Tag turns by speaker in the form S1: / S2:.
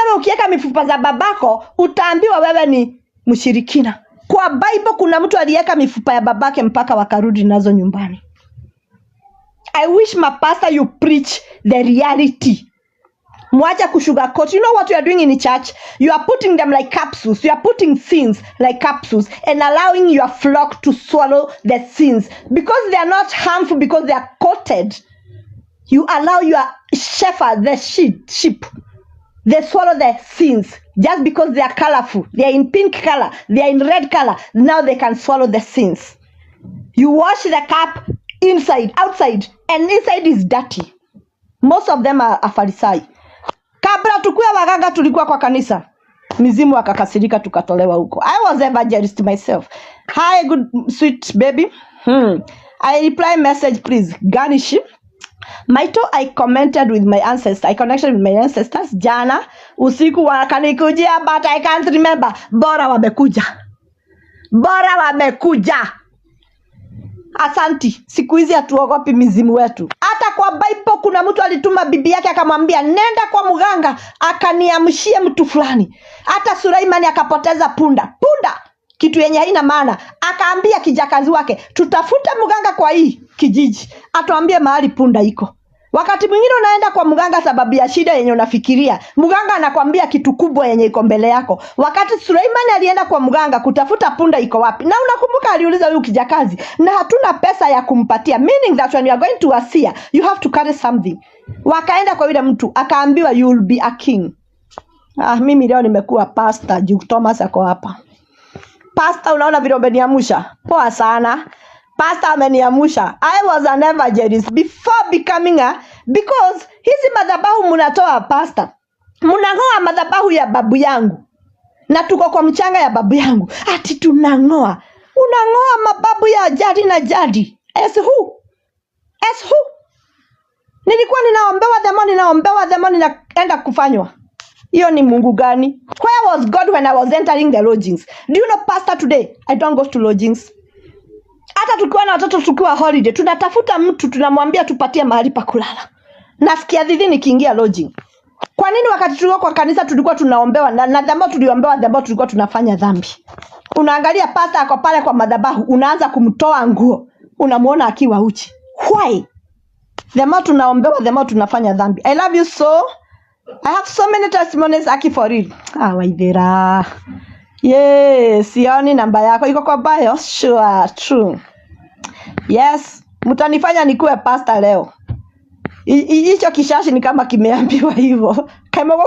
S1: wewe ukiweka mifupa za babako utaambiwa wewe ni mshirikina. Kwa Bible kuna mtu aliweka mifupa ya babake mpaka wakarudi nazo nyumbani. I wish my pastor you preach the reality. Mwacha kusugarcoat. You know what you are doing in church? You are putting them like capsules. You are putting sins like capsules and allowing your flock to swallow the sins. Because they are not harmful, because they are coated. You allow your shepherd, the sheep, they swallow the sins. Just because they are colorful. They are in pink color. They are in red color. Now they can swallow the sins. You wash the cup inside, outside, and inside is dirty. Most of them are Farisai. Kabla tukue waganga tulikuwa kwa kanisa. Mizimu akakasirika tukatolewa huko. I was evangelist myself. Hi, good sweet baby. I reply message please. Ganishi. Maito, I commented with my ancestors. I connected with my ancestors. Jana, usiku wakanikujia, but I can't remember. Bora wamekuja. Bora wamekuja. Asanti, siku hizi hatuogopi mizimu wetu. Hata kwa Bible kuna mtu alituma bibi yake akamwambia nenda kwa mganga akaniamshie mtu fulani. Hata Suleimani akapoteza punda. Kitu yenye haina maana. Akaambia kijakazi wake tutafute mganga kwa hii kijiji. Atuambie mahali punda iko. Wakati mwingine unaenda kwa mganga sababu ya shida yenye unafikiria. Mganga anakuambia kitu kubwa yenye iko mbele yako. Wakati Suleimani alienda kwa mganga kutafuta punda iko wapi. Na unakumbuka aliuliza huyu kijakazi na hatuna pesa ya kumpatia. Meaning that when you are going to a seer, you have to carry something. Wakaenda kwa yule mtu akaambiwa you will be a king. Mimi leo nimekuwa pastor, Juke Thomas ako hapa. Pastor, unaona vile umeniamsha? Poa sana. Pastor ameniamsha. I was an evangelist before becoming because hizi madhabahu mnatoa pastor. Mnangoa madhabahu ya babu yangu. Na tuko kwa mchanga ya babu yangu. Ati tunangoa. Unangoa mababu ya jadi na jadi. As who? Nilikuwa ninaombewa demoni naenda kufanywa. Hiyo ni Mungu gani? Where was God when I was entering the lodgings? Do you know pastor today? I don't go to lodgings. Hata tukiwa na watoto tukiwa holiday, tunatafuta mtu tunamwambia tupatie mahali pa kulala. Nasikia dhidi nikiingia lodging. Kwa nini wakati tulikuwa kwa kanisa tulikuwa tunaombewa na dhambi tuliombewa dhambi tulikuwa tunafanya dhambi? Unaangalia pastor ako pale kwa madhabahu, unaanza kumtoa nguo. Unamuona akiwa uchi. Why? Dhambi tunaombewa dhambi tunafanya dhambi. I love you so. I have so many testimonies aki for real. Waithera. Yes, sioni namba yako iko kwa bio. Sure, true. Yes, mtanifanya nikuwe pastor leo. Hicho kishashi ni kama kimeambiwa hivyo. Kama